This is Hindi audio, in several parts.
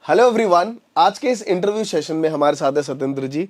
हेलो एवरीवन, आज के इस इंटरव्यू सेशन में हमारे साथ है सत्येंद्र जी,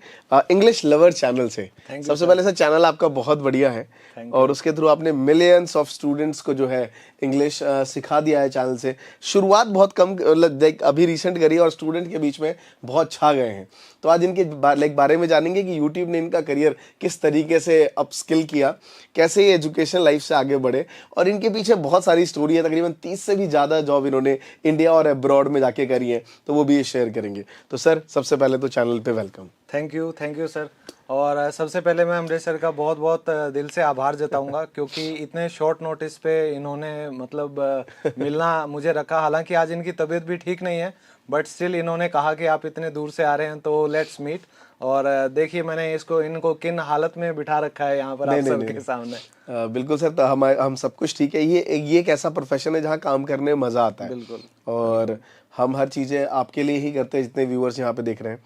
इंग्लिश लवर चैनल से। सबसे पहले सर, चैनल आपका बहुत बढ़िया है और उसके थ्रू आपने मिलियंस ऑफ स्टूडेंट्स को जो है इंग्लिश सिखा दिया है चैनल से। शुरुआत बहुत कम लाइक अभी रिसेंट करी और स्टूडेंट के बीच में बहुत छा गए हैं। तो आज इनके बारे में जानेंगे कि यूट्यूब ने इनका करियर किस तरीके से अपस्किल किया, कैसे ये एजुकेशन लाइफ से आगे बढ़े, और इनके पीछे बहुत सारी स्टोरी है। तकरीबन 30 से भी ज़्यादा जॉब इन्होंने इंडिया और अब्रॉड में जाके करी है, तो वो भी ये शेयर करेंगे। तो सर, सबसे पहले तो चैनल पे वेलकम। Thank you sir. और सबसे पहले मैं अमरीश सर का बहुत बहुत दिल से आभार जताऊंगा क्योंकि इतने शॉर्ट नोटिस पे इन्होंने मतलब मिलना मुझे रखा। हालांकि आज इनकी तबीयत भी ठीक नहीं है, बट स्टिल इन्होंने कहा कि आप इतने दूर से आ रहे हैं तो लेट्स मीट। और देखिए मैंने इनको किन हालत में बिठा रखा है यहाँ पर आप सबके सामने। बिल्कुल सर, तो हम सब कुछ ठीक है। ये एक ऐसा प्रोफेशन है जहाँ काम करने में मजा आता है। बिल्कुल। और हम हर चीजें आपके लिए ही करते हैं, जितने व्यूअर्स यहाँ पे देख रहे हैं।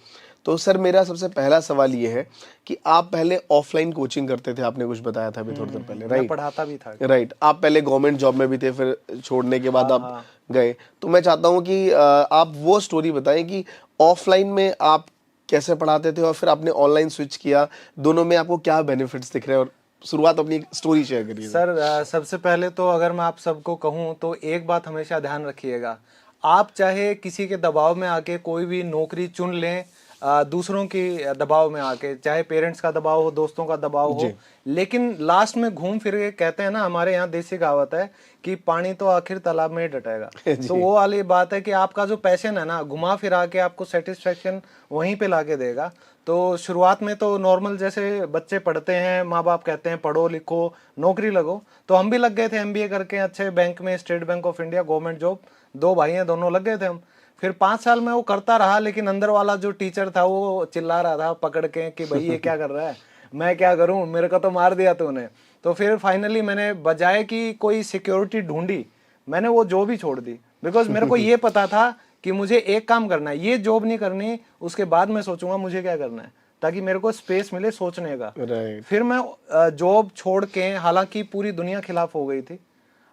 तो सर, मेरा सबसे पहला सवाल ये है कि आप पहले ऑफलाइन कोचिंग करते थे, आपने कुछ बताया था अभी थोड़ी देर पहले, राइट? पढ़ाता भी था। राइट। आप पहले गवर्नमेंट जॉब में भी थे, फिर छोड़ने के बाद आप गए। तो मैं चाहता हूँ कि आप वो स्टोरी बताएं कि ऑफलाइन में आप कैसे पढ़ाते थे और फिर आपने ऑनलाइन स्विच किया, दोनों में आपको क्या बेनिफिट्स दिख रहे हैं, और शुरुआत अपनी स्टोरी शेयर करिए सर। सबसे पहले तो अगर मैं आप सबको कहूँ तो एक बात हमेशा ध्यान रखिएगा, आप चाहे किसी के दबाव में आके कोई भी नौकरी चुन लें, दूसरों की दबाव में आके, चाहे पेरेंट्स का दबाव हो, दोस्तों का दबाव हो, लेकिन लास्ट में घूम फिर के कहते हैं ना, हमारे यहाँ देसी कहावत है कि पानी तो आखिर तालाब में ही डटेगा। तो वो वाली बात है कि आपका जो पैशन है ना, घुमा फिरा के आपको सेटिस्फेक्शन वहीं पे लाके देगा। तो शुरुआत में तो नॉर्मल जैसे बच्चे पढ़ते हैं, माँ बाप कहते हैं पढ़ो लिखो नौकरी लगो, तो हम भी लग गए थे एमबीए करके अच्छे बैंक में, state bank of India government job. दो भाई हैं, दोनों लग गए थे हम। फिर 5 साल में वो करता रहा, लेकिन अंदर वाला जो टीचर था वो चिल्ला रहा था पकड़ के कि भाई ये क्या कर रहा है, मैं क्या करूं, मेरे को तो मार दिया तूने। तो फिर फाइनली मैंने बजाय कि कोई सिक्योरिटी ढूंढी, मैंने वो जॉब ही छोड़ दी। बिकॉज मेरे को ये पता था कि मुझे एक काम करना है, ये जॉब नहीं करनी, उसके बाद मैं सोचूंगा मुझे क्या करना है, ताकि मेरे को स्पेस मिले सोचने का। फिर मैं जॉब छोड़ के, हालांकि पूरी दुनिया खिलाफ हो गई थी,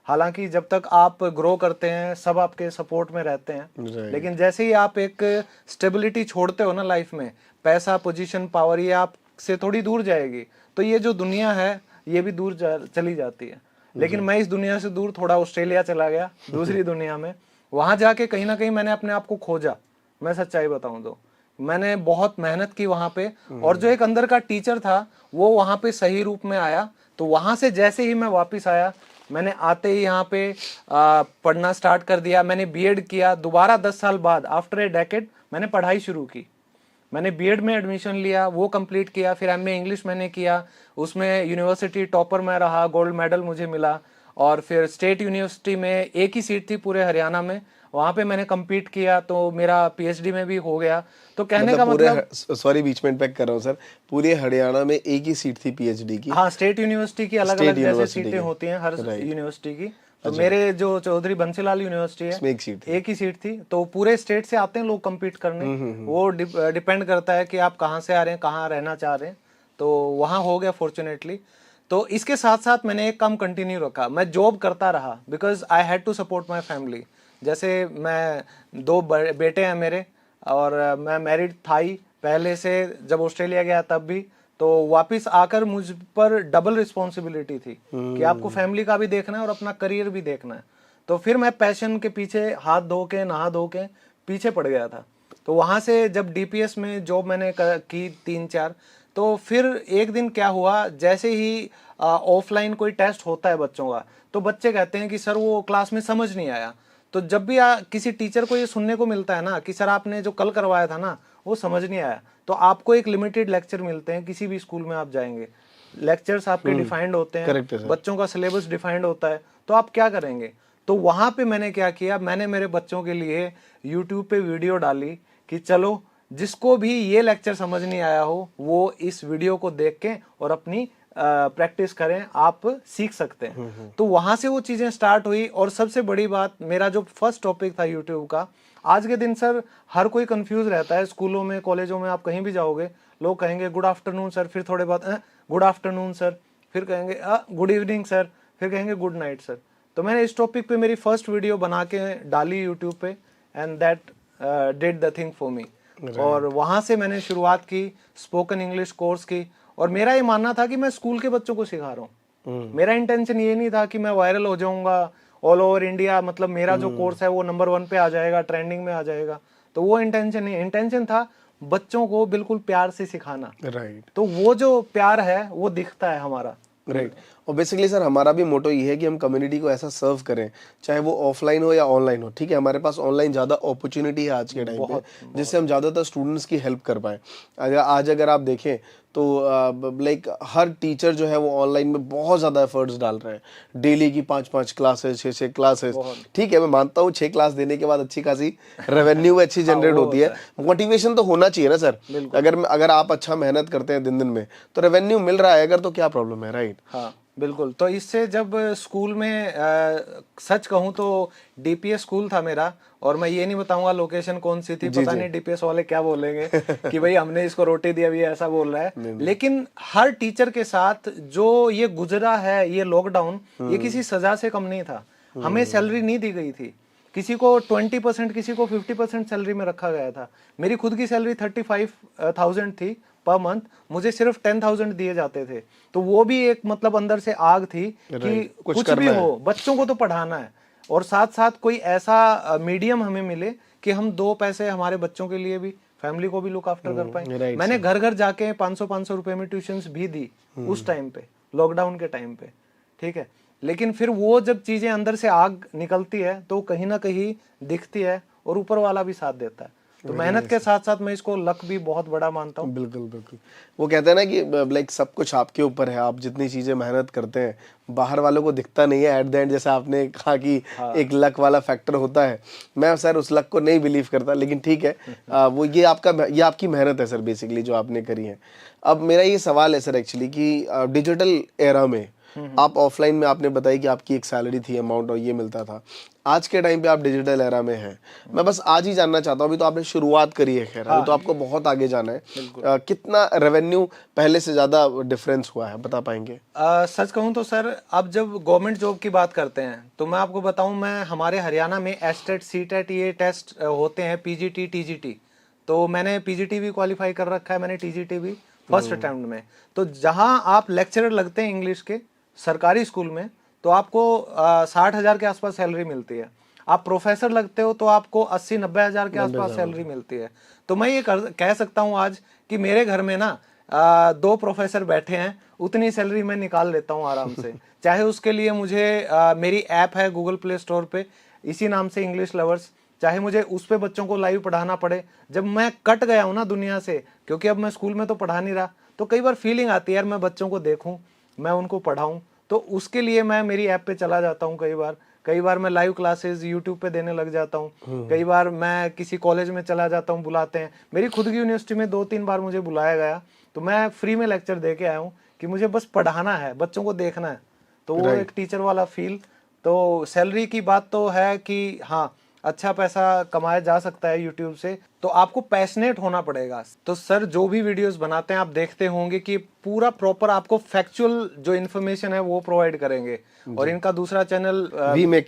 हालांकि जब तक आप ग्रो करते हैं सब आपके सपोर्ट में रहते हैं, लेकिन जैसे ही आप एक स्टेबिलिटी छोड़ते हो ना लाइफ में, पैसा पोजीशन पावर ये आपसे थोड़ी दूर जाएगी, तो ये जो दुनिया है ये भी दूर चली जाती है। लेकिन मैं इस दुनिया से दूर थोड़ा ऑस्ट्रेलिया चला गया, दूसरी दुनिया में। वहां जाके कहीं ना कहीं मैंने अपने आप को खोजा। मैं सच्चाई बताऊं तो मैंने बहुत मेहनत की वहां पे, और जो एक अंदर का टीचर था वो वहां पे सही रूप में आया। तो वहां से जैसे ही मैं वापस आया, मैंने आते ही यहाँ पे पढ़ना स्टार्ट कर दिया। मैंने बीएड किया, दोबारा 10 साल बाद आफ्टर ए डेकेड मैंने पढ़ाई शुरू की। मैंने बीएड में एडमिशन लिया, वो कंप्लीट किया। फिर एमए इंग्लिश मैंने किया, उसमें यूनिवर्सिटी टॉपर मैं रहा, गोल्ड मेडल मुझे मिला। और फिर स्टेट यूनिवर्सिटी में एक ही सीट थी पूरे हरियाणा में, वहां पे मैंने compete किया, तो मेरा पीएचडी में भी हो गया। तो कहने का मतलब, सॉरी बीच में इंटरप्ट कर रहा हूँ सर, पूरे हरियाणा में एक ही सीट थी पीएचडी की? हाँ, स्टेट यूनिवर्सिटी की अलग अलग जैसे सीटें होती हैं हर यूनिवर्सिटी की। तो मेरे जो चौधरी बंसीलाल यूनिवर्सिटी है, एक ही सीट थी। तो पूरे स्टेट से आते हैं लोग compete करने, वो डिपेंड करता है कि आप कहाँ से आ रहे हैं, कहाँ रहना चाह रहे हैं। तो वहाँ हो गया फॉर्चुनेटली। तो इसके साथ साथ मैंने एक काम कंटिन्यू रखा, मैं जॉब करता रहा, because I had to support my family. जैसे मैं 2 बेटे हैं मेरे, और मैं मैरिड था ही पहले से, जब ऑस्ट्रेलिया गया तब भी। तो वापस आकर मुझ पर डबल रिस्पॉन्सिबिलिटी थी कि आपको फैमिली का भी देखना है और अपना करियर भी देखना है। तो फिर मैं पैशन के पीछे हाथ धो के, नहा धो के पीछे पड़ गया था। तो वहां से जब डीपीएस में जॉब मैंने की 3-4, तो फिर एक दिन क्या हुआ, जैसे ही ऑफलाइन कोई टेस्ट होता है बच्चों का, तो बच्चे कहते हैं कि सर वो क्लास में समझ नहीं आया। तो जब भी किसी टीचर को ये सुनने को मिलता है ना कि सर आपने जो कल करवाया था ना वो समझ नहीं आया, तो आपको एक लिमिटेड लेक्चर मिलते हैं। किसी भी स्कूल में आप जाएंगे, लेक्चर्स आपके डिफाइंड होते हैं, बच्चों का सिलेबस डिफाइंड होता है, तो आप क्या करेंगे? तो वहां पे मैंने क्या किया, मैंने मेरे बच्चों के लिए यूट्यूब पे वीडियो डाली कि चलो जिसको भी ये लेक्चर समझ नहीं आया हो वो इस वीडियो को देख के और अपनी प्रैक्टिस करें, आप सीख सकते हैं। तो वहां से वो चीजें स्टार्ट हुई। और सबसे बड़ी बात, मेरा जो फर्स्ट टॉपिक था यूट्यूब का, आज के दिन सर हर कोई कंफ्यूज रहता है, स्कूलों में कॉलेजों में आप कहीं भी जाओगे, लोग कहेंगे गुड आफ्टरनून सर, फिर थोड़े बाद गुड आफ्टरनून सर, फिर कहेंगे गुड इवनिंग सर, फिर कहेंगे गुड नाइट सर। तो मैंने इस टॉपिक पे मेरी फर्स्ट वीडियो बना के डाली यूट्यूब पे, and that did the thing for me. और वहां से मैंने शुरुआत की स्पोकन इंग्लिश कोर्स की। और मेरा ये मानना था कि मैं स्कूल के बच्चों को सिखा रहा हूँ। मेरा इंटेंशन ये नहीं था कि मैं वायरल हो जाऊंगा ऑल ओवर इंडिया, मतलब मेरा जो कोर्स है वो नंबर 1 पे आ जाएगा, ट्रेंडिंग में आ जाएगा। तो वो इंटेंशन नहीं, इंटेंशन था बच्चों को बिल्कुल प्यार से सिखाना। राइट, तो वो जो प्यार है वो दिखता है हमारा। राइट। और बेसिकली सर हमारा भी मोटो ये है कि हम कम्युनिटी को ऐसा सर्व करें, चाहे वो ऑफलाइन हो या ऑनलाइन हो। ठीक है, हमारे पास ऑनलाइन ज़्यादा अपॉर्चुनिटी है आज के टाइम पे, जिससे हम ज़्यादातर स्टूडेंट्स की हेल्प कर पाएँ। अगर आप देखें तो लाइक हर टीचर जो है वो ऑनलाइन में बहुत ज़्यादा एफर्ट्स डाल रहे हैं। डेली की 5-5 क्लासेस, 6-6 क्लासेस। ठीक है, मैं मानता हूँ 6 क्लास देने के बाद अच्छी खासी रेवेन्यू अच्छी जनरेट होती है। मोटिवेशन तो होना चाहिए ना सर। अगर आप अच्छा मेहनत करते हैं दिन दिन में तो रेवेन्यू मिल रहा है अगर, तो क्या प्रॉब्लम है, राइट? हाँ बिल्कुल। तो इससे जब स्कूल में सच कहूँ तो डीपीएस स्कूल था मेरा, और मैं ये नहीं बताऊंगा लोकेशन कौन सी थी, पता नहीं डीपीएस वाले क्या बोलेंगे कि भाई हमने इसको रोटी दी, अभी ऐसा बोल रहा है। लेकिन हर टीचर के साथ जो ये गुजरा है, ये लॉकडाउन, ये किसी सजा से कम नहीं था। हमें सैलरी नहीं दी गई थी, किसी को 20%, किसी को 50% सैलरी में रखा गया था। मेरी खुद की सैलरी 35,000 थी पर मंथ, मुझे सिर्फ 10,000 दिए जाते थे। तो वो भी एक मतलब अंदर से आग थी कि कुछ भी हो बच्चों को तो पढ़ाना है, और साथ साथ कोई ऐसा मीडियम हमें मिले कि हम 2 पैसे हमारे बच्चों के लिए भी, फैमिली को भी लुक आफ्टर कर पाए। मैंने घर घर जाके 500-500 रुपए में ट्यूशंस भी दी उस टाइम पे, लॉकडाउन के टाइम पे। ठीक है, लेकिन फिर वो जब चीजें अंदर से आग निकलती है तो कहीं ना कहीं दिखती है, और ऊपर वाला भी साथ देता है। तो मेहनत के साथ साथ मैं इसको लक भी बहुत बड़ा मानता हूँ। बिल्कुल बिल्कुल। वो कहते हैं ना कि लाइक सब कुछ आपके ऊपर है, आप जितनी चीजें मेहनत करते हैं बाहर वालों को दिखता नहीं है एट द एंड। जैसा आपने कहा कि एक लक वाला फैक्टर होता है, मैं सर उस लक को नहीं बिलीव करता, लेकिन ठीक है, वो ये आपकी मेहनत है सर बेसिकली जो आपने करी है। अब मेरा ये सवाल है सर एक्चुअली कि डिजिटल एरा में आप ऑफलाइन में आपने बताया कि आपकी एक सैलरी थी, अमाउंट, और ये मिलता था। आज के टाइम पे आप डिजिटल एरा में हैं। मैं बस आज ही जानना चाहता हूँ, अभी तो आपने शुरुआत करी है, खैर अभी तो आपको बहुत आगे जाना है। कितना रेवेन्यू पहले से ज्यादा डिफरेंस हुआ है, बता पाएंगे? सच कहूँ तो सर, अब जब गवर्नमेंट जॉब की बात करते हैं तो मैं आपको बताऊं, मैं हमारे हरियाणा में एस्टेट, सीटेट, ये टेस्ट होते हैं, पीजीटी, टीजीटी। तो मैंने पीजीटी भी क्वालिफाई कर रखा है, मैंने टीजीटी भी फर्स्ट अटेम्प्ट में। तो जहां आप लेक्चरर लगते हैं इंग्लिश के सरकारी स्कूल में तो आपको 60,000 के आसपास सैलरी मिलती है। आप प्रोफेसर लगते हो तो आपको 80-90 हजार के आसपास सैलरी मिलती है। तो मैं ये कह सकता हूँ आज कि मेरे घर में ना 2 प्रोफेसर बैठे हैं, उतनी सैलरी मैं निकाल लेता हूँ आराम से। चाहे उसके लिए मुझे मेरी ऐप है गूगल प्ले स्टोर पे, इसी नाम से इंग्लिश लवर्स, चाहे मुझे उस पे बच्चों को लाइव पढ़ाना पड़े। जब मैं कट गया हूँ ना दुनिया से, क्योंकि अब मैं स्कूल में तो पढ़ा नहीं रहा, तो कई बार फीलिंग आती है यार मैं बच्चों को देखूं, मैं उनको पढ़ाऊं। तो उसके लिए मैं मेरी ऐप पे चला जाता हूं। कई बार मैं लाइव क्लासेस यूट्यूब पे देने लग जाता हूं। कई बार मैं किसी कॉलेज में चला जाता हूं, बुलाते हैं। मेरी खुद की यूनिवर्सिटी में 2-3 बार मुझे बुलाया गया, तो मैं फ्री में लेक्चर दे के आया हूँ कि मुझे बस पढ़ाना है, बच्चों को देखना है। तो वो एक टीचर वाला फील। तो सैलरी की बात तो है कि हाँ, अच्छा पैसा कमाया जा सकता है यूट्यूब से, तो आपको पैशनेट होना पड़ेगा। तो सर जो भी वीडियोस बनाते हैं आप देखते होंगे कि पूरा प्रॉपर आपको फैक्चुअल जो इन्फॉर्मेशन है वो प्रोवाइड करेंगे। और इनका दूसरा चैनल वी मेक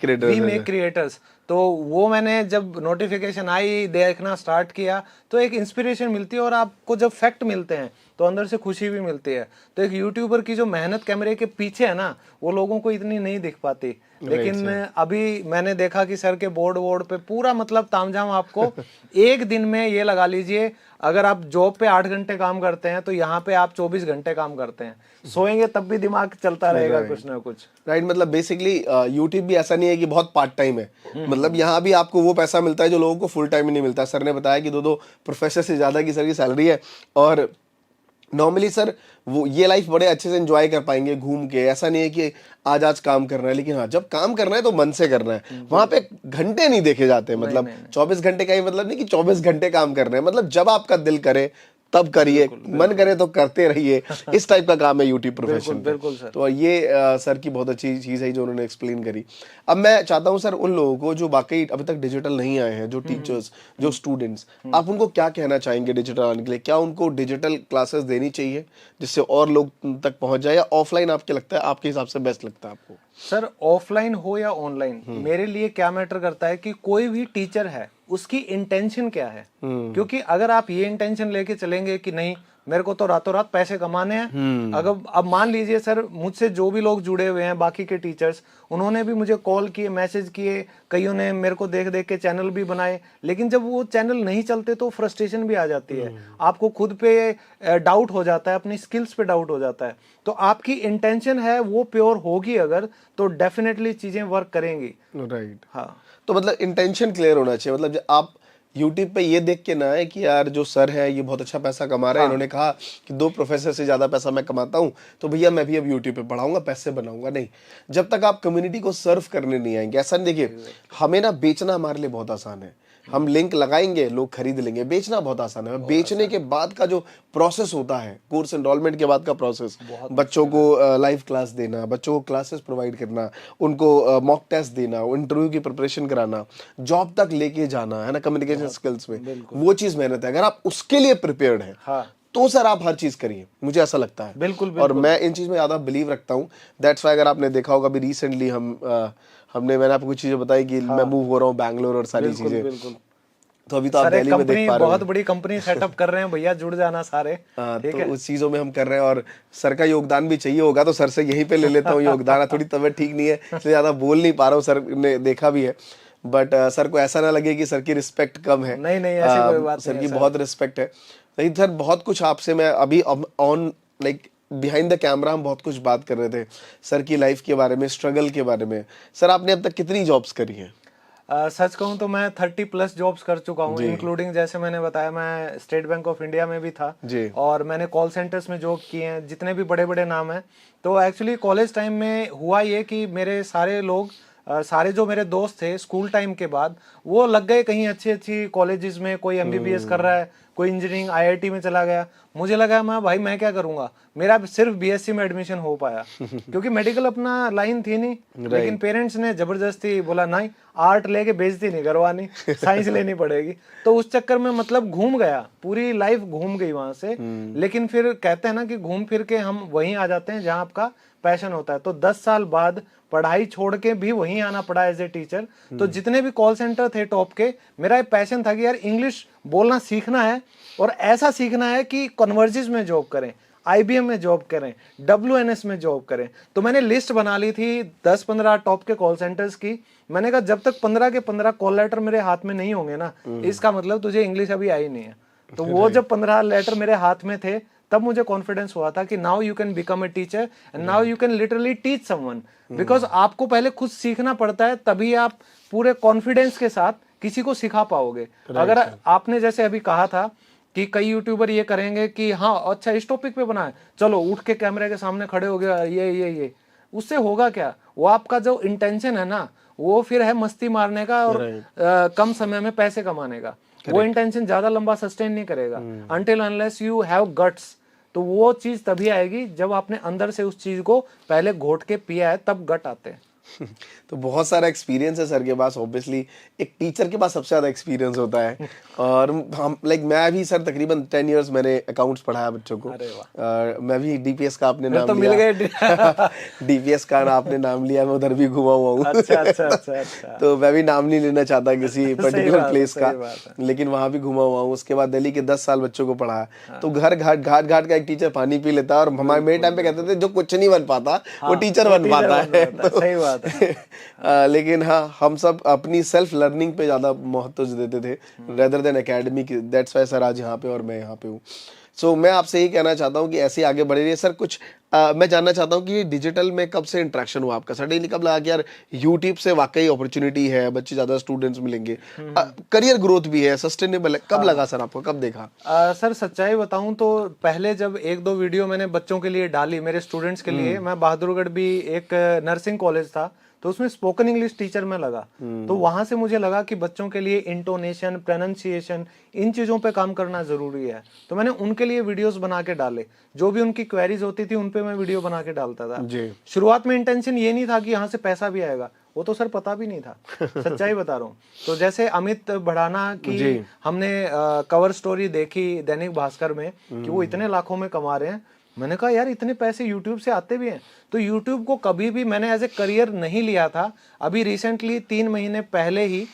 क्रिएटर्स, तो वो मैंने जब नोटिफिकेशन आई, देखना स्टार्ट किया, तो एक इंस्पिरेशन मिलती है, और आपको जब फैक्ट मिलते हैं तो अंदर से खुशी भी मिलती है। तो एक यूट्यूबर की जो मेहनत कैमरे के पीछे है ना, वो लोगों को इतनी नहीं दिख पाती। लेकिन अभी मैंने देखा कि सर के बोर्ड पे पूरा मतलब तामझाम आपको एक दिन में, ये लगा लीजिए अगर आप जॉब पे 8 घंटे काम करते हैं तो यहाँ पे आप 24 घंटे काम करते हैं। सोएंगे तब भी दिमाग चलता रहेगा कुछ ना कुछ। राइट, मतलब बेसिकली यूट्यूब भी ऐसा नहीं है कि बहुत पार्ट टाइम है। मतलब यहाँ भी आपको वो पैसा मिलता है जो लोगों को फुल टाइम ही नहीं मिलता। सर ने बताया कि 2-2 प्रोफेसर से ज्यादा की सर की सैलरी है, और नॉर्मली सर वो ये लाइफ बड़े अच्छे से एंजॉय कर पाएंगे घूम के। ऐसा नहीं है कि आज काम करना है, लेकिन हाँ जब काम करना है तो मन से करना है। वहां पे घंटे नहीं देखे जाते, मतलब 24 घंटे का ही मतलब नहीं कि 24 घंटे काम करना है, मतलब जब आपका दिल करे तब करिए, मन करे तो करते रहिए। इस टाइप का काम है यूट्यूब प्रोफेशन। बिल्कुल सर। तो ये सर की बहुत अच्छी चीज है जो उन्होंने एक्सप्लेन करी। अब मैं चाहता हूँ सर उन लोगों को जो वाकई अभी तक डिजिटल नहीं आए हैं, जो टीचर्स, जो स्टूडेंट्स, आप उनको क्या कहना चाहेंगे डिजिटल आने के लिए? क्या उनको डिजिटल क्लासेस देनी चाहिए जिससे और लोग तक पहुंच जाए, या ऑफलाइन आपके लगता है, आपके हिसाब से बेस्ट लगता है आपको? सर ऑफलाइन हो या ऑनलाइन, मेरे लिए क्या मैटर करता है कि कोई भी टीचर है उसकी इंटेंशन क्या है। क्योंकि अगर आप ये इंटेंशन लेके चलेंगे कि नहीं मेरे को तो रातों रात पैसे कमाने हैं, अगर अब मान लीजिए सर मुझसे जो भी लोग जुड़े हुए हैं बाकी के टीचर्स, उन्होंने भी मुझे कॉल किए, मैसेज किए, कईयों ने मेरे को देख देख के चैनल भी बनाए, लेकिन जब वो चैनल नहीं चलते तो फ्रस्ट्रेशन भी आ जाती है, आपको खुद पे डाउट हो जाता है, अपनी स्किल्स पे डाउट हो जाता है। तो आपकी इंटेंशन है वो प्योर होगी अगर, तो डेफिनेटली चीजें वर्क करेंगी। राइट। हाँ, तो मतलब इंटेंशन क्लियर होना चाहिए, मतलब जब आप यूट्यूब पे ये देख के ना है कि यार जो सर है ये बहुत अच्छा पैसा कमा रहे हैं, इन्होंने कहा कि 2 प्रोफेसर से ज्यादा पैसा मैं कमाता हूँ तो भैया मैं भी अब यूट्यूब पे पढ़ाऊंगा, पैसे बनाऊंगा। नहीं, जब तक आप कम्युनिटी को सर्व करने नहीं आएंगे, ऐसा नहीं। देखिए हमें ना बेचना हमारे लिए बहुत आसान है, हम लिंक लगाएंगे लोग खरीद लेंगे, बेचना बहुत आसान है। बेचने के बाद का जो प्रोसेस होता है, कोर्स एनरोलमेंट के बाद का प्रोसेस, बच्चों को लाइव क्लास देना, बच्चों को क्लासेस प्रोवाइड करना, उनको मॉक टेस्ट देना, इंटरव्यू की प्रिपरेशन कराना, जॉब तक लेके जाना है ना, कम्युनिकेशन स्किल्स में, वो चीज मेहनत है। अगर आप उसके लिए प्रिपेयर्ड हैं हाँ, तो सर आप हर चीज करिए, मुझे ऐसा लगता है। बिल्कुल, और मैं इन चीज में ज्यादा बिलीव रखता हूँ। दैट्स वाई अगर आपने देखा होगा अभी रिसेंटली मैंने आपको कुछ चीजें बताई कि मैं मूव हो रहा हूँ बैंगलोर और सारी चीजें, बिल्कुल। तो अभी तो आप सर एक दिल्ली में देख कंपनी, पा रहे बहुत हो। बड़ी कंपनी सेटअप कर रहे हैं भैया, जुड़ जाना सारे। हाँ, ठीक तो है, उस चीजों में हम कर रहे हैं और सर का योगदान भी चाहिए होगा, तो सर से यहीं पे ले लेता हूँ योगदान। थोड़ी तबीयत ठीक नहीं है इसलिए ज्यादा बोल नहीं पा रहा हूँ, सर ने देखा भी है, बट सर को ऐसा ना लगे कि सर की रिस्पेक्ट कम है। नहीं नहीं ऐसी कोई बात सर नहीं की है बहुत रिस्पेक्ट है। लेकिन सर बहुत कुछ आपसे मैं अभी on like behind the camera हम बहुत कुछ बात कर रहे थे सर की लाइफ के बारे में, स्ट्रगल के बारे में। सर आपने अब तक कितनी जॉब्स करी हैं? सच कहूँ तो मैं 30+ जॉब्स कर चुका हूँ, इंक्लूडिंग जैसे मैंने बताया मैं स्टेट बैंक ऑफ इंडिया में भी था जी। और मैंने कॉल सेंटर्स में जॉब किए हैं, जितने भी बड़े बड़े नाम हैं। तो एक्चुअली कॉलेज टाइम में हुआ ये कि मेरे सारे लोग सारे जो मेरे दोस्त थे स्कूल टाइम के बाद वो लग गए कहीं अच्छी अच्छी कॉलेजेस में, कोई एमबीबीएस कर रहा है, कोई इंजीनियरिंग आईआईटी में चला गया। मुझे लगा मैं क्या करूंगा, मेरा सिर्फ बीएससी में एडमिशन हो पाया क्योंकि मेडिकल अपना लाइन थी नहीं। लेकिन पेरेंट्स ने जबरदस्ती बोला नहीं आर्ट लेके बेइज्जती नहीं करवानी, साइंस लेनी पड़ेगी। तो उस चक्कर में मतलब घूम गया, पूरी लाइफ घूम गई वहां से। लेकिन फिर कहते हैं ना कि घूम फिर के हम वहीं आ जाते हैं जहां आपका पैशन होता है। तो 10 साल बाद पढ़ाई छोड़ के भी वहीं आना पड़ा एज ए टीचर। तो जितने भी कॉल सेंटर थे टॉप के, मेरा एक पैशन था कि यार इंग्लिश बोलना सीखना है और ऐसा सीखना है कि कन्वर्जिस में जॉब करें, आईबीएम में जॉब करें, डब्ल्यूएनएस में जॉब करें। तो मैंने लिस्ट बना ली थी 10-15 टॉप के कॉल सेंटर्स की। मैंने कहा जब तक 15 के 15 कॉल लेटर मेरे हाथ में नहीं होंगे ना, इसका मतलब तुझे इंग्लिश अभी आई नहीं है। तो वो जब 15 लेटर मेरे हाथ में थे तब मुझे कॉन्फिडेंस हुआ था कि now you can become a teacher and now you can literally teach someone. Because आपको पहले खुद सीखना पड़ता है, तभी आप पूरे कॉन्फिडेंस के साथ किसी को सिखा पाओगे। अगर आपने जैसे अभी कहा था कि कई यूट्यूबर ये करेंगे कि हाँ अच्छा इस टॉपिक पे बनाए, चलो उठ के कैमरे के सामने खड़े हो गया, ये उससे होगा क्या? वो आपका जो इंटेंशन है ना, वो फिर है मस्ती मारने का और कम समय में पैसे कमाने का। वो इंटेंशन ज्यादा लंबा सस्टेन नहीं करेगा until unless you have guts. तो वो चीज तभी आएगी जब आपने अंदर से उस चीज को पहले घोट के पिया है, तब गट आते हैं। तो बहुत सारा एक्सपीरियंस है सर के पास। ऑब्वियसली एक टीचर के पास सबसे ज़्यादा एक्सपीरियंस होता है। और हम मैं भी सर तकरीबन 10 इयर्स मैंने अकाउंट्स पढ़ाया बच्चों को। मैं भी डीपीएस का आपने नाम तो लिया, मिल गए डीपीएस का आपने नाम लिया, मैं उधर भी घुमा हुआ हूँ। अच्छा। तो मैं भी नाम नहीं लेना चाहता किसी पर्टिकुलर प्लेस का, लेकिन वहां भी घुमा हुआ हूँ। उसके बाद दिल्ली के 10 साल बच्चों को पढ़ाया। तो घर घाट का एक टीचर पानी पी लेता है। और हमारे मेरे टाइम पे कहते थे जो कुछ नहीं बन पाता वो टीचर बन पाता है। सही बात है। लेकिन हाँ, हम सब अपनी सेल्फ लर्निंग पे ज्यादा महत्व देते थे rather than academic. That's why sir आज यहाँ पे और मैं यहाँ पे हूँ। सो मैं आपसे यही कहना चाहता हूँ कि ऐसे आगे बढ़े रहिए सर। कुछ मैं जानना चाहता हूँ कि डिजिटल में कब से इंटरेक्शन हुआ आपका? सडनली कब लगा कि यार यूट्यूब से वाकई अपॉर्चुनिटी है, बच्चे ज्यादा स्टूडेंट्स मिलेंगे, करियर ग्रोथ भी है, सस्टेनेबल है? कब लगा सर आपको, कब देखा? सर सच्चाई बताऊं तो पहले जब 1-2 वीडियो मैंने बच्चों के लिए डाली, मेरे स्टूडेंट्स के लिए, मैं बहादुरगढ़ भी एक नर्सिंग कॉलेज था तो उसमें स्पोकन इंग्लिश टीचर में लगा। तो वहां से मुझे लगा कि बच्चों के लिए इंटोनेशन, प्रोनाउंसिएशन, इन चीजों पे काम करना जरूरी है। तो मैंने उनके लिए वीडियोस बना के डाले, जो भी उनकी क्वेरीज होती थी उन पे मैं वीडियो बना के डालता था। शुरुआत में इंटेंशन ये नहीं था कि यहाँ से पैसा भी आएगा, वो तो सर पता भी नहीं था। सच्चाई बता रहा हूँ। तो जैसे अमित भड़ाना की हमने कवर स्टोरी देखी दैनिक भास्कर में कि वो इतने लाखों में कमा रहे हैं, मैंने कहा यार इतने पैसे यूट्यूब से आते भी हैं। तो यूट्यूब को कभी भी मैंने एज ए करियर नहीं लिया था। अभी रिसेंटली 3 महीने पहले ही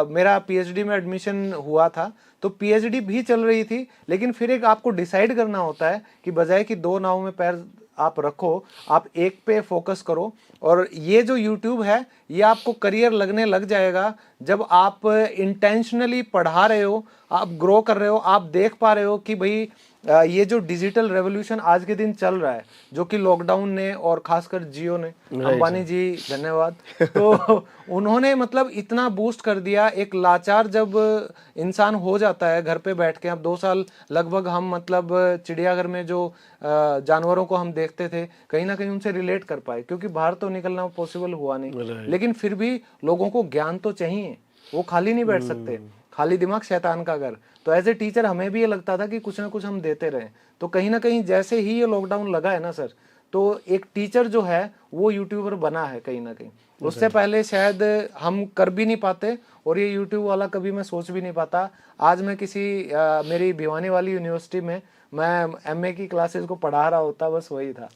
मेरा पीएचडी में एडमिशन हुआ था, तो पीएचडी भी चल रही थी, लेकिन फिर एक आपको डिसाइड करना होता है कि बजाय कि 2 नाव में पैर आप रखो, आप एक पे फोकस करो। और ये जो YouTube है ये आपको करियर लगने लग जाएगा जब आप इंटेंशनली पढ़ा रहे हो, आप ग्रो कर रहे हो, आप देख पा रहे हो कि भाई ये जो डिजिटल रेवोल्यूशन आज के दिन चल रहा है, जो कि लॉकडाउन ने और खासकर जियो ने, अंबानी जी धन्यवाद, तो उन्होंने मतलब इतना बूस्ट कर दिया। एक लाचार जब इंसान हो जाता है घर पे बैठ के, अब 2 साल लगभग हम मतलब चिड़ियाघर में जो जानवरों को हम देखते थे, कहीं ना कहीं उनसे रिलेट कर पाए, क्योंकि बाहर तो निकलना पॉसिबल हुआ नहीं, लेकिन फिर भी लोगों को ज्ञान तो चाहिए, वो खाली नहीं बैठ सकते, खाली दिमाग शैतान का घर। तो एज ए टीचर हमें भी ये लगता था कि कुछ ना कुछ हम देते रहें। तो कहीं ना कहीं जैसे ही ये लॉकडाउन लगा है ना सर, तो एक टीचर जो है वो यूट्यूबर बना है कहीं ना कहीं। उससे पहले शायद हम कर भी नहीं पाते, और ये यूट्यूब वाला कभी मैं सोच भी नहीं पाता। आज मैं किसी मेरी भिवानी वाली यूनिवर्सिटी में मैं एमए की क्लासेस को पढ़ा रहा होता, बस वही था।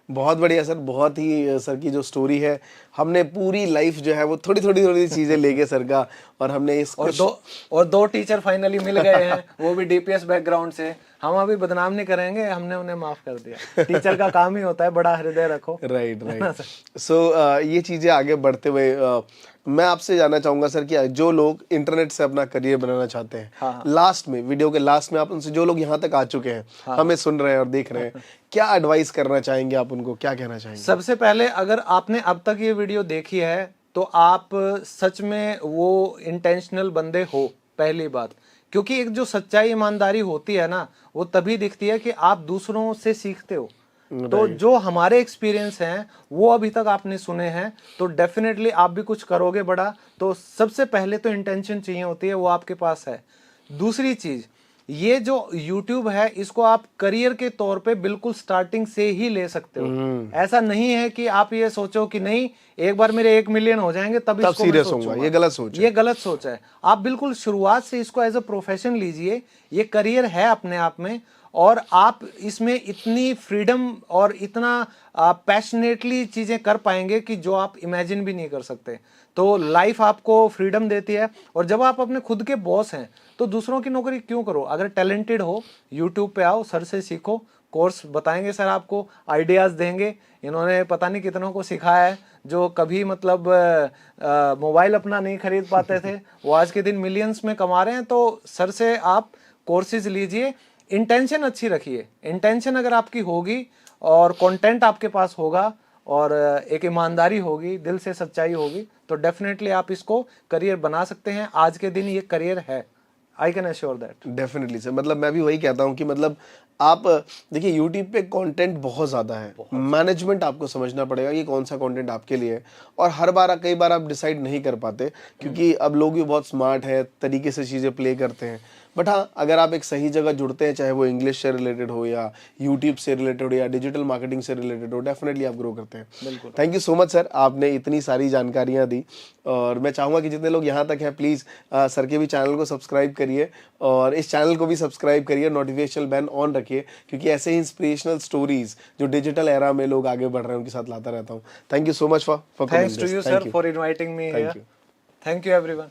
बहुत बढ़िया सर, बहुत ही सर की जो स्टोरी है, हमने पूरी लाइफ जो है वो थोड़ी थोड़ी चीजें लेके सर का, और हमने इस और दो टीचर फाइनली मिल गए हैं, वो भी डीपीएस बैकग्राउंड से। हम अभी बदनाम नहीं करेंगे, हमने उन्हें माफ कर दिया। टीचर का काम ही होता है बड़ा हृदय रखो। राइट। सो ये चीजें आगे बढ़ते हुए मैं आपसे जानना चाहूंगा सर कि जो लोग इंटरनेट से अपना करियर बनाना चाहते हैं, लास्ट में, वीडियो के लास्ट में आप उनसे, जो लोग यहाँ तक आ चुके हैं, हमें सुन रहे हैं और देख रहे हैं, क्या एडवाइस करना चाहेंगे आप उनको, क्या कहना चाहेंगे? सबसे पहले अगर आपने अब तक ये वीडियो देखी है तो आप सच में वो इंटेंशनल बंदे हो, पहली बात। क्योंकि एक जो सच्चाई ईमानदारी होती है ना, वो तभी दिखती है कि आप दूसरों से सीखते हो। तो जो हमारे एक्सपीरियंस हैं वो अभी तक आपने सुने हैं, तो डेफिनेटली आप भी कुछ करोगे बड़ा। तो सबसे पहले तो इंटेंशन चाहिए होती है, वो आपके पास है। दूसरी चीज, ये जो YouTube है इसको आप करियर के तौर पे बिल्कुल स्टार्टिंग से ही ले सकते हो। ऐसा नहीं है कि आप ये सोचो कि नहीं एक बार मेरे 1 मिलियन हो जाएंगे तब इसको सीरियस होऊंगा, ये गलत सोच है। ये गलत सोच है। आप बिल्कुल शुरुआत से इसको एज अ प्रोफेशन लीजिए, ये करियर है अपने आप में, और आप इसमें इतनी फ्रीडम और इतना पैशनेटली चीजें कर पाएंगे कि जो आप इमेजिन भी नहीं कर सकते। तो लाइफ आपको फ्रीडम देती है, और जब आप अपने खुद के बॉस हैं तो दूसरों की नौकरी क्यों करो? अगर टैलेंटेड हो, यूट्यूब पे आओ, सर से सीखो, कोर्स बताएंगे सर, आपको आइडियाज देंगे। इन्होंने पता नहीं कितनों को सिखाया है, जो कभी मतलब मोबाइल अपना नहीं खरीद पाते थे, वो आज के दिन मिलियंस में कमा रहे हैं। तो सर से आप कोर्सेज लीजिए, इंटेंशन अच्छी रखिए। इंटेंशन अगर आपकी होगी और कंटेंट आपके पास होगा और एक ईमानदारी होगी, दिल से सच्चाई होगी, तो डेफिनेटली आप इसको करियर बना सकते हैं। आज के दिन ये करियर है, I can assure that. Definitely sir, मतलब मैं भी वही कहता हूँ कि मतलब आप देखिए YouTube पे कंटेंट बहुत ज़्यादा है, मैनेजमेंट आपको समझना पड़ेगा कि कौन सा कंटेंट आपके लिए है, और कई बार आप डिसाइड नहीं कर पाते, क्योंकि अब लोग भी बहुत स्मार्ट है, तरीके से चीज़ें प्ले करते हैं। बट हाँ, अगर आप एक सही जगह जुड़ते हैं, चाहे वो इंग्लिश से रिलेटेड हो या यूट्यूब से रिलेटेड हो या डिजिटल मार्केटिंग से रिलेटेड हो, डेफिनेटली आप ग्रो करते हैं। बिल्कुल। Thank you so much sir, आपने इतनी सारी जानकारियाँ दी, और मैं चाहूँगा कि जितने लोग यहाँ तक हैं प्लीज़ सर के भी चैनल को सब्सक्राइब करिए, और इस चैनल को भी सब्सक्राइब करिए, नोटिफिकेशन बेल ऑन रखिए, क्योंकि ऐसे ही इंस्पिरेशनल स्टोरीज जो डिजिटल एरा में लोग आगे बढ़ रहे हैं उनके साथ लाता रहता हूँ। Thank you so much for thanks to you sir for inviting me here. Thank you everyone.